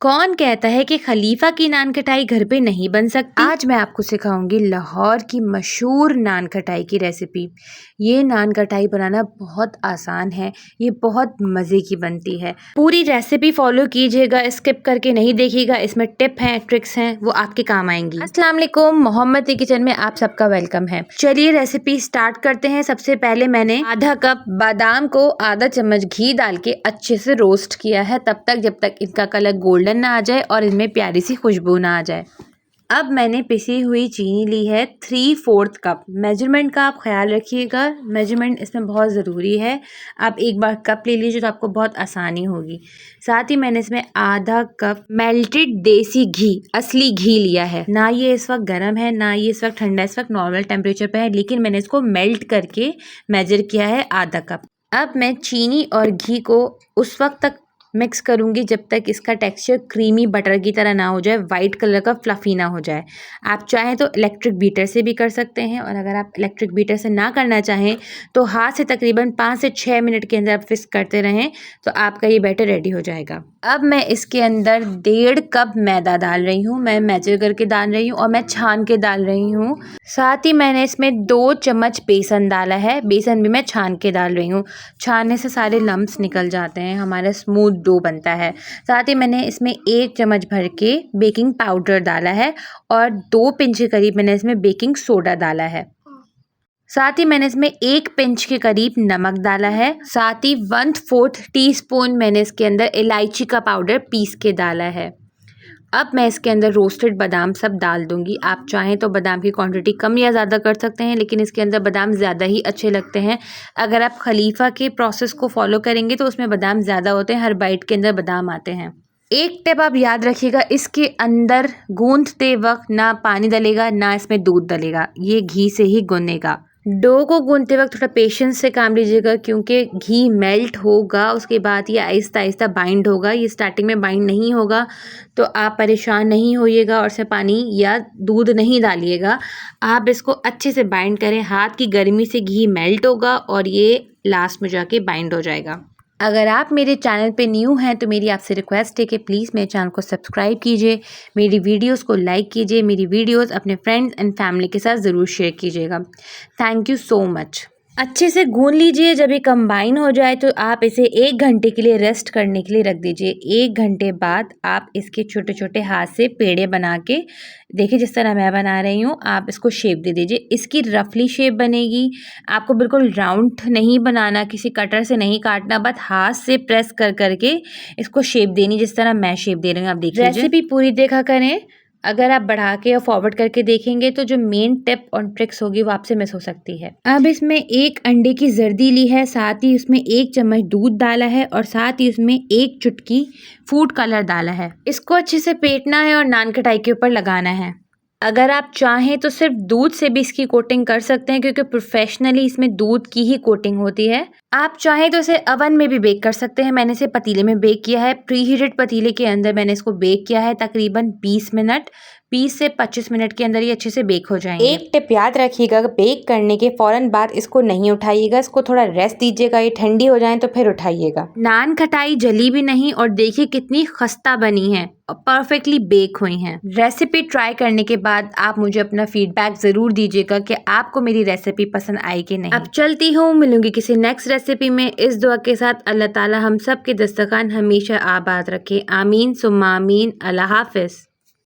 कौन कहता है कि खलीफा की नान खटाई घर पे नहीं बन सकती। आज मैं आपको सिखाऊंगी लाहौर की मशहूर नान खटाई की रेसिपी। ये नान खटाई बनाना बहुत आसान है, ये बहुत मज़े की बनती है। पूरी रेसिपी फॉलो कीजिएगा, स्किप करके नहीं देखिएगा। इसमें टिप हैं, ट्रिक्स हैं, वो आपके काम आएंगी। अस्सलाम वालेकुम, मोहम्मद की किचन में आप सबका वेलकम है। चलिए रेसिपी स्टार्ट करते हैं। सबसे पहले मैंने आधा कप बादाम को आधा चम्मच घी डाल के अच्छे से रोस्ट किया है, तब तक जब तक इनका कलर गोल्डन ना आ जाए और इनमें प्यारी सी खुशबू ना आ जाए। अब मैंने पिसी हुई चीनी ली है 3/4 कप। मेजरमेंट का आप ख्याल रखिएगा, मेजरमेंट इसमें बहुत ज़रूरी है। आप एक बार कप ले लीजिए तो आपको बहुत आसानी होगी। साथ ही मैंने इसमें आधा कप मेल्टेड देसी घी, असली घी लिया है। ना ये इस वक्त गर्म है, ना ये इस वक्त ठंडा, इस वक्त नॉर्मल टेम्परेचर पे है, लेकिन मैंने इसको मेल्ट करके मेजर किया है आधा कप। अब मैं चीनी और घी को उस वक्त तक मिक्स करूँगी जब तक इसका टेक्सचर क्रीमी बटर की तरह ना हो जाए, वाइट कलर का फ्लफ़ी ना हो जाए। आप चाहें तो इलेक्ट्रिक बीटर से भी कर सकते हैं, और अगर आप इलेक्ट्रिक बीटर से ना करना चाहें तो हाथ से तकरीबन 5 से 6 मिनट के अंदर आप विस्क करते रहें तो आपका ये बैटर रेडी हो जाएगा। अब मैं इसके अंदर 1.5 कप मैदा डाल रही हूँ। मैं मेजर करके डाल रही हूँ और मैं छान के डाल रही हूँ। साथ ही मैंने इसमें 2 चम्मच बेसन डाला है। बेसन भी मैं छान के डाल रही हूँ। छानने से सारे लम्स निकल जाते हैं, हमारा स्मूथ डो बनता है। साथ ही मैंने इसमें 1 चम्मच भर के बेकिंग पाउडर डाला है और 2 पिंच के करीब मैंने इसमें बेकिंग सोडा डाला है। साथ ही मैंने इसमें 1 पिंच के करीब नमक डाला है। साथ ही 1/4 टीस्पून मैंने इसके अंदर इलायची का पाउडर पीस के डाला है। अब मैं इसके अंदर रोस्टेड बादाम सब डाल दूंगी। आप चाहें तो बादाम की क्वांटिटी कम या ज़्यादा कर सकते हैं, लेकिन इसके अंदर बादाम ज़्यादा ही अच्छे लगते हैं। अगर आप खलीफा के प्रोसेस को फॉलो करेंगे तो उसमें बादाम ज़्यादा होते हैं, हर बाइट के अंदर बादाम आते हैं। एक टिप आप याद रखिएगा, इसके अंदर गूंथते वक्त ना पानी डलेगा ना इसमें दूध डलेगा, ये घी से ही गूंदेगा। डो को गूंथते वक्त थोड़ा पेशेंस से काम लीजिएगा, क्योंकि घी मेल्ट होगा, उसके बाद ये आहिस्ता आहिस्ता बाइंड होगा। ये स्टार्टिंग में बाइंड नहीं होगा तो आप परेशान नहीं होइएगा और इसमें पानी या दूध नहीं डालिएगा। आप इसको अच्छे से बाइंड करें, हाथ की गर्मी से घी मेल्ट होगा और ये लास्ट में जाके बाइंड हो जाएगा। अगर आप मेरे चैनल पे न्यू हैं तो मेरी आपसे रिक्वेस्ट है कि प्लीज़ मेरे चैनल को सब्सक्राइब कीजिए, मेरी वीडियोस को लाइक कीजिए, मेरी वीडियोस अपने फ्रेंड्स एंड फैमिली के साथ ज़रूर शेयर कीजिएगा। Thank you so much. अच्छे से गूंद लीजिए। जब ये कंबाइन हो जाए तो आप इसे 1 घंटे के लिए रेस्ट करने के लिए रख दीजिए। 1 घंटे बाद आप इसके छोटे छोटे हाथ से पेड़े बना के देखिए, जिस तरह मैं बना रही हूँ, आप इसको शेप दे दीजिए। इसकी रफली शेप बनेगी, आपको बिल्कुल राउंड नहीं बनाना, किसी कटर से नहीं काटना, बस हाथ से प्रेस कर करके इसको शेप देनी, जिस तरह मैं शेप दे रही हूँ। आप देखिए, रेसिपी पूरी देखा करें। अगर आप बढ़ा के और फॉरवर्ड करके देखेंगे तो जो मेन टिप और ट्रिक्स होगी वो आपसे मिस हो सकती है। अब इसमें 1 अंडे की जर्दी ली है, साथ ही उसमें 1 चम्मच दूध डाला है और साथ ही उसमें 1 चुटकी फूड कलर डाला है। इसको अच्छे से फेंटना है और नान कटाई के ऊपर लगाना है। अगर आप चाहें तो सिर्फ दूध से भी इसकी कोटिंग कर सकते हैं, क्योंकि प्रोफेशनली इसमें दूध की ही कोटिंग होती है। आप चाहें तो इसे ओवन में भी बेक कर सकते हैं। मैंने इसे पतीले में बेक किया है। प्री हीटेड पतीले के अंदर मैंने इसको बेक किया है तकरीबन 20 मिनट। 20 से 25 मिनट के अंदर ये अच्छे से बेक हो जाएंगे। एक टिप याद रखिएगा, बेक करने के फ़ौरन बाद इसको नहीं उठाइएगा, इसको थोड़ा रेस्ट दीजिएगा। ये ठंडी हो जाए तो फिर उठाइएगा। नान खटाई जली भी नहीं और देखिए कितनी खस्ता बनी है और परफेक्टली बेक हुई हैं। रेसिपी ट्राई करने के बाद आप मुझे अपना फीडबैक ज़रूर दीजिएगा कि आपको मेरी रेसिपी पसंद आई कि नहीं। अब चलती हूँ, मिलूंगी किसी नेक्स्ट रेसिपी में। इस दुआ के साथ अल्लाह ताला हम सब के दस्तरखान हमेशा आबाद रखे। आमीन सुम्मा आमीन। अल्लाह हाफिज़।